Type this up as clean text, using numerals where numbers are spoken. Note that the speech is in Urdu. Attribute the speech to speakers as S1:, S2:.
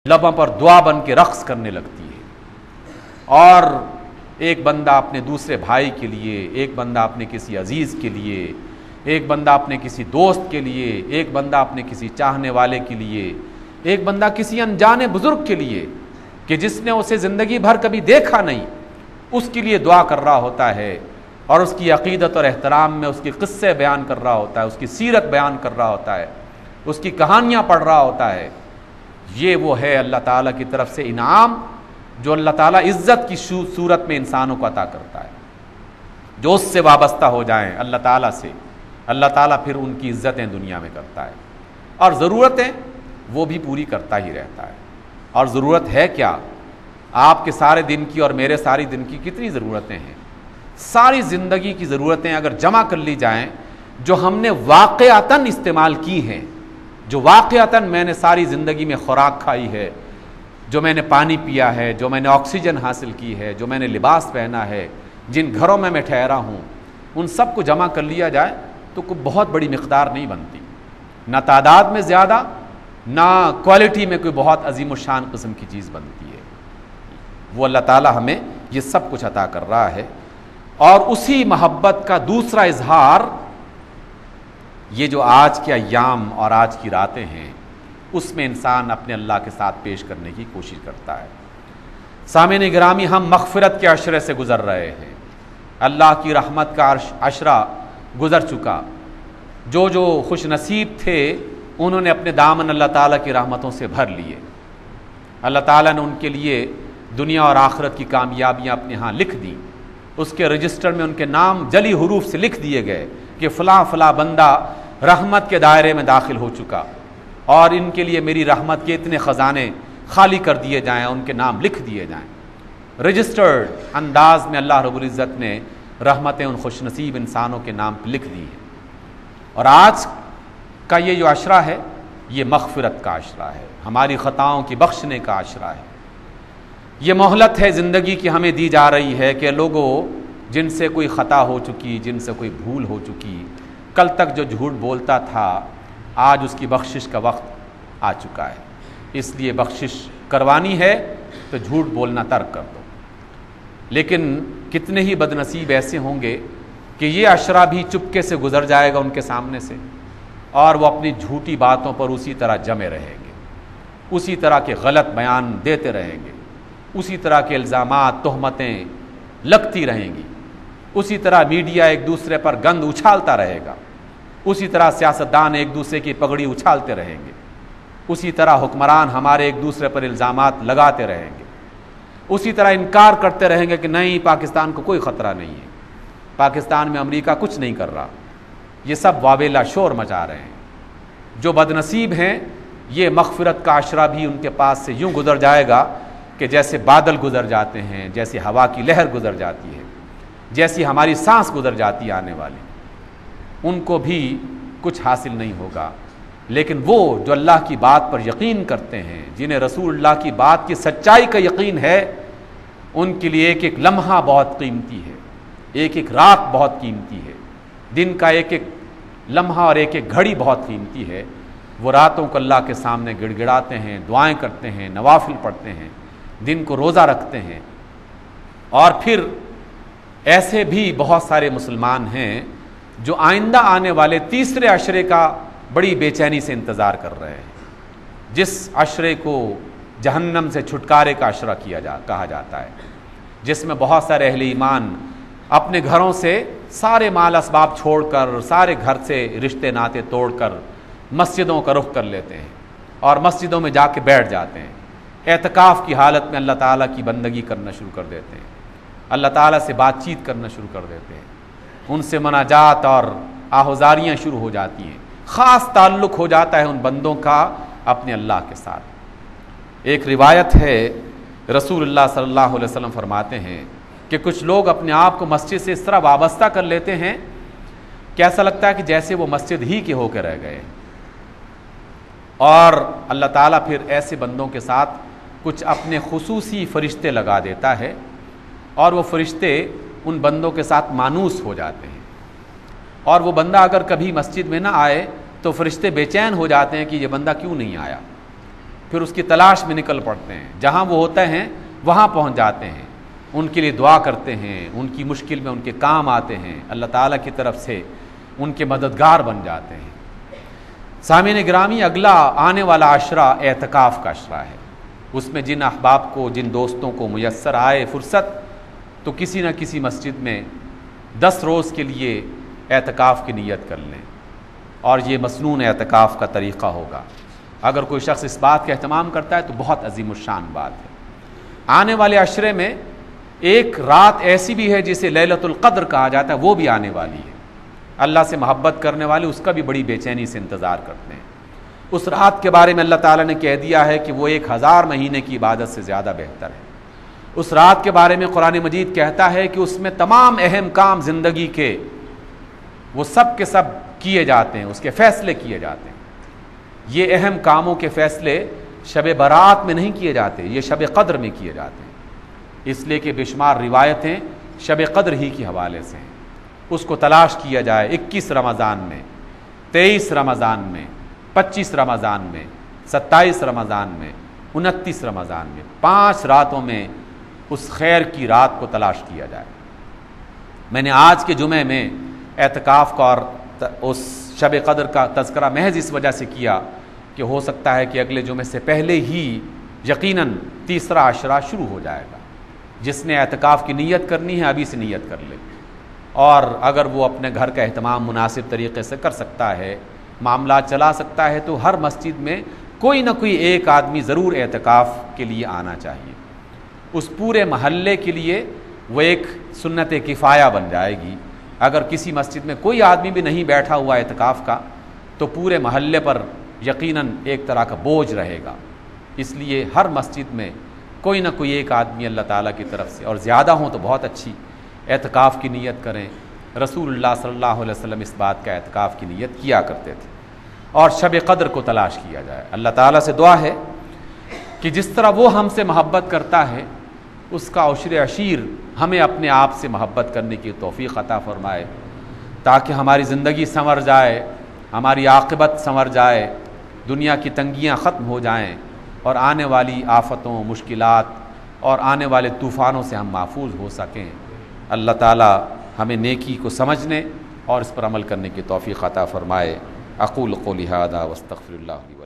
S1: لبوں پر دعا بن کے رقص کرنے لگتی ہے، اور ایک بندہ اپنے دوسرے بھائی کے لیے، ایک بندہ اپنے کسی عزیز کے لیے، ایک بندہ اپنے کسی دوست کے لیے، ایک بندہ اپنے کسی چاہنے والے کے لیے، ایک بندہ کسی انجانے بزرگ کے لیے کہ جس نے اسے زندگی بھر کبھی دیکھا نہیں، اس کے لیے دعا کر رہا ہوتا ہے، اور اس کی عقیدت اور احترام میں اس کے قصے بیان کر رہا ہوتا ہے، اس کی سیرت بیان کر رہا ہوتا ہے، اس کی کہانیاں پڑھ رہا ہوتا ہے۔ یہ وہ ہے اللہ تعالیٰ کی طرف سے انعام جو اللہ تعالیٰ عزت کی صورت میں انسانوں کو عطا کرتا ہے۔ جو اس سے وابستہ ہو جائیں اللہ تعالیٰ سے، اللہ تعالیٰ پھر ان کی عزتیں دنیا میں کرتا ہے، اور ضرورتیں وہ بھی پوری کرتا ہی رہتا ہے۔ اور ضرورت ہے کیا؟ آپ کے سارے دن کی اور میرے ساری دن کی کتنی ضرورتیں ہیں؟ ساری زندگی کی ضرورتیں اگر جمع کر لی جائیں جو ہم نے واقعتاً استعمال کی ہیں، جو واقعتاً میں نے ساری زندگی میں خوراک کھائی ہے، جو میں نے پانی پیا ہے، جو میں نے آکسیجن حاصل کی ہے، جو میں نے لباس پہنا ہے، جن گھروں میں ٹھہرا ہوں، ان سب کو جمع کر لیا جائے تو کوئی بہت بڑی مقدار نہیں بنتی، نہ تعداد میں زیادہ، نہ کوالٹی میں کوئی بہت عظیم الشان قسم کی چیز بنتی ہے۔ وہ اللہ تعالیٰ ہمیں یہ سب کچھ عطا کر رہا ہے، اور اسی محبت کا دوسرا اظہار یہ جو آج کے ایام اور آج کی راتیں ہیں، اس میں انسان اپنے اللہ کے ساتھ پیش کرنے کی کوشش کرتا ہے۔ سامعین گرامی، ہم مغفرت کے عشرے سے گزر رہے ہیں، اللہ کی رحمت کا عشرہ گزر چکا۔ جو جو خوش نصیب تھے انہوں نے اپنے دامن اللہ تعالیٰ کی رحمتوں سے بھر لیے، اللہ تعالیٰ نے ان کے لیے دنیا اور آخرت کی کامیابیاں اپنے ہاں لکھ دیں، اس کے رجسٹر میں ان کے نام جلی حروف سے لکھ دیے گئے کہ فلاں فلاں بندہ رحمت کے دائرے میں داخل ہو چکا، اور ان کے لیے میری رحمت کے اتنے خزانے خالی کر دیے جائیں، ان کے نام لکھ دیے جائیں۔ رجسٹرڈ انداز میں اللہ رب العزت نے رحمتیں ان خوش نصیب انسانوں کے نام پہ لکھ دی ہیں۔ اور آج کا یہ جو عشرہ ہے یہ مغفرت کا عشرہ ہے، ہماری خطاؤں کی بخشنے کا عشرہ ہے۔ یہ مہلت ہے زندگی کی ہمیں دی جا رہی ہے کہ لوگوں جن سے کوئی خطا ہو چکی، جن سے کوئی بھول ہو چکی، کل تک جو جھوٹ بولتا تھا آج اس کی بخشش کا وقت آ چکا ہے، اس لیے بخشش کروانی ہے تو جھوٹ بولنا ترک کر دو۔ لیکن کتنے ہی بد نصیب ایسے ہوں گے کہ یہ عشرہ بھی چپکے سے گزر جائے گا ان کے سامنے سے، اور وہ اپنی جھوٹی باتوں پر اسی طرح جمے رہیں گے، اسی طرح کے غلط بیان دیتے رہیں گے، اسی طرح کے الزامات تہمتیں لگتی رہیں گی، اسی طرح میڈیا ایک دوسرے پر گند اچھالتا رہے گا، اسی طرح سیاستدان ایک دوسرے کی پگڑی اچھالتے رہیں گے، اسی طرح حکمران ہمارے ایک دوسرے پر الزامات لگاتے رہیں گے، اسی طرح انکار کرتے رہیں گے کہ نہیں پاکستان کو کوئی خطرہ نہیں ہے، پاکستان میں امریکہ کچھ نہیں کر رہا۔ یہ سب واویلا شور مچا رہے ہیں۔ جو بد نصیب ہیں یہ مغفرت کا عشرہ بھی ان کے پاس سے یوں گزر جائے گا کہ جیسے بادل گزر جاتے ہیں، جیسے ہوا کی لہر گزر جاتی ہے، جیسی ہماری سانس گزر جاتی ہے آنے والی، ان کو بھی کچھ حاصل نہیں ہوگا۔ لیکن وہ جو اللہ کی بات پر یقین کرتے ہیں، جنہیں رسول اللہ کی بات کی سچائی کا یقین ہے، ان کے لیے ایک ایک لمحہ بہت قیمتی ہے، ایک ایک رات بہت قیمتی ہے، دن کا ایک ایک لمحہ اور ایک ایک گھڑی بہت قیمتی ہے۔ وہ راتوں کو اللہ کے سامنے گڑ گڑاتے ہیں، دعائیں کرتے ہیں، نوافل پڑھتے ہیں، دن کو روزہ رکھتے ہیں۔ اور پھر ایسے بھی بہت سارے مسلمان ہیں جو آئندہ آنے والے تیسرے عشرے کا بڑی بے چینی سے انتظار کر رہے ہیں، جس عشرے کو جہنم سے چھٹکارے کا عشرہ کہا جاتا ہے، جس میں بہت سارے اہل ایمان اپنے گھروں سے سارے مال اسباب چھوڑ کر، سارے گھر سے رشتے ناطے توڑ کر مسجدوں کا رخ کر لیتے ہیں اور مسجدوں میں جا کے بیٹھ جاتے ہیں، اعتکاف کی حالت میں اللہ تعالیٰ کی بندگی کرنا شروع کر دیتے ہیں، اللہ تعالیٰ سے بات چیت کرنا شروع کر دیتے ہیں، ان سے مناجات اور آہوزاریاں شروع ہو جاتی ہیں، خاص تعلق ہو جاتا ہے ان بندوں کا اپنے اللہ کے ساتھ۔ ایک روایت ہے رسول اللہ صلی اللہ علیہ وسلم فرماتے ہیں کہ کچھ لوگ اپنے آپ کو مسجد سے اس طرح وابستہ کر لیتے ہیں کہ ایسا لگتا ہے کہ جیسے وہ مسجد ہی کے ہو کے رہ گئے، اور اللہ تعالیٰ پھر ایسے بندوں کے ساتھ کچھ اپنے خصوصی فرشتے لگا دیتا ہے، اور وہ فرشتے ان بندوں کے ساتھ مانوس ہو جاتے ہیں، اور وہ بندہ اگر کبھی مسجد میں نہ آئے تو فرشتے بے چین ہو جاتے ہیں کہ یہ بندہ کیوں نہیں آیا، پھر اس کی تلاش میں نکل پڑتے ہیں، جہاں وہ ہوتے ہیں وہاں پہنچ جاتے ہیں، ان کے لیے دعا کرتے ہیں، ان کی مشکل میں ان کے کام آتے ہیں، اللہ تعالیٰ کی طرف سے ان کے مددگار بن جاتے ہیں۔ سامعین گرامی، اگلا آنے والا عشرہ اعتکاف کا عشرہ ہے۔ اس میں جن احباب کو، جن دوستوں کو میسر آئے فرصت، تو کسی نہ کسی مسجد میں 10 روز کے لیے اعتکاف کی نیت کر لیں، اور یہ مسنون اعتکاف کا طریقہ ہوگا۔ اگر کوئی شخص اس بات کا اہتمام کرتا ہے تو بہت عظیم الشان بات ہے۔ آنے والے عشرے میں ایک رات ایسی بھی ہے جسے لیلۃ القدر کہا جاتا ہے، وہ بھی آنے والی ہے۔ اللہ سے محبت کرنے والے اس کا بھی بڑی بے چینی سے انتظار کرتے ہیں۔ اس رات کے بارے میں اللہ تعالیٰ نے کہہ دیا ہے کہ وہ 1000 مہینے کی عبادت سے زیادہ بہتر ہے۔ اس رات کے بارے میں قرآن مجید کہتا ہے کہ اس میں تمام اہم کام زندگی کے وہ سب کے سب کیے جاتے ہیں، اس کے فیصلے کیے جاتے ہیں۔ یہ اہم کاموں کے فیصلے شب برات میں نہیں کیے جاتے، یہ شب قدر میں کیے جاتے ہیں، اس لیے کہ بے شمار روایتیں شب قدر ہی کے حوالے سے ہیں۔ اس کو تلاش کیا جائے 21 رمضان میں، 23 رمضان میں، 25 رمضان میں، 27 رمضان میں، 29 رمضان میں، 5 راتوں میں اس خیر کی رات کو تلاش کیا جائے۔ میں نے آج کے جمعے میں اعتکاف کا اور اس شب قدر کا تذکرہ محض اس وجہ سے کیا کہ ہو سکتا ہے کہ اگلے جمعے سے پہلے ہی یقیناً تیسرا عشرہ شروع ہو جائے گا۔ جس نے اعتکاف کی نیت کرنی ہے ابھی سے نیت کر لے، اور اگر وہ اپنے گھر کا اہتمام مناسب طریقے سے کر سکتا ہے، معاملات چلا سکتا ہے، تو ہر مسجد میں کوئی نہ کوئی ایک آدمی ضرور اعتکاف کے لیے آنا چاہیے۔ اس پورے محلے کے لیے وہ ایک سنت کفایہ بن جائے گی۔ اگر کسی مسجد میں کوئی آدمی بھی نہیں بیٹھا ہوا اعتکاف کا تو پورے محلے پر یقیناً ایک طرح کا بوجھ رہے گا۔ اس لیے ہر مسجد میں کوئی نہ کوئی ایک آدمی اللہ تعالیٰ کی طرف سے، اور زیادہ ہوں تو بہت اچھی، اعتکاف کی نیت کریں۔ رسول اللہ صلی اللہ علیہ وسلم اس بات کا اعتکاف کی نیت کیا کرتے تھے، اور شب قدر کو تلاش کیا جائے۔ اللہ تعالیٰ سے دعا ہے کہ جس طرح وہ ہم سے محبت کرتا ہے، اس کا عشر عشیر ہمیں اپنے آپ سے محبت کرنے کی توفیق عطا فرمائے، تاکہ ہماری زندگی سنور جائے، ہماری عاقبت سنور جائے، دنیا کی تنگیاں ختم ہو جائیں، اور آنے والی آفتوں، مشکلات اور آنے والے طوفانوں سے ہم محفوظ ہو سکیں۔ اللہ تعالی ہمیں نیکی کو سمجھنے اور اس پر عمل کرنے کی توفیق عطا فرمائے۔ اقول قولی ھذا واستغفر اللہ لی ولکم۔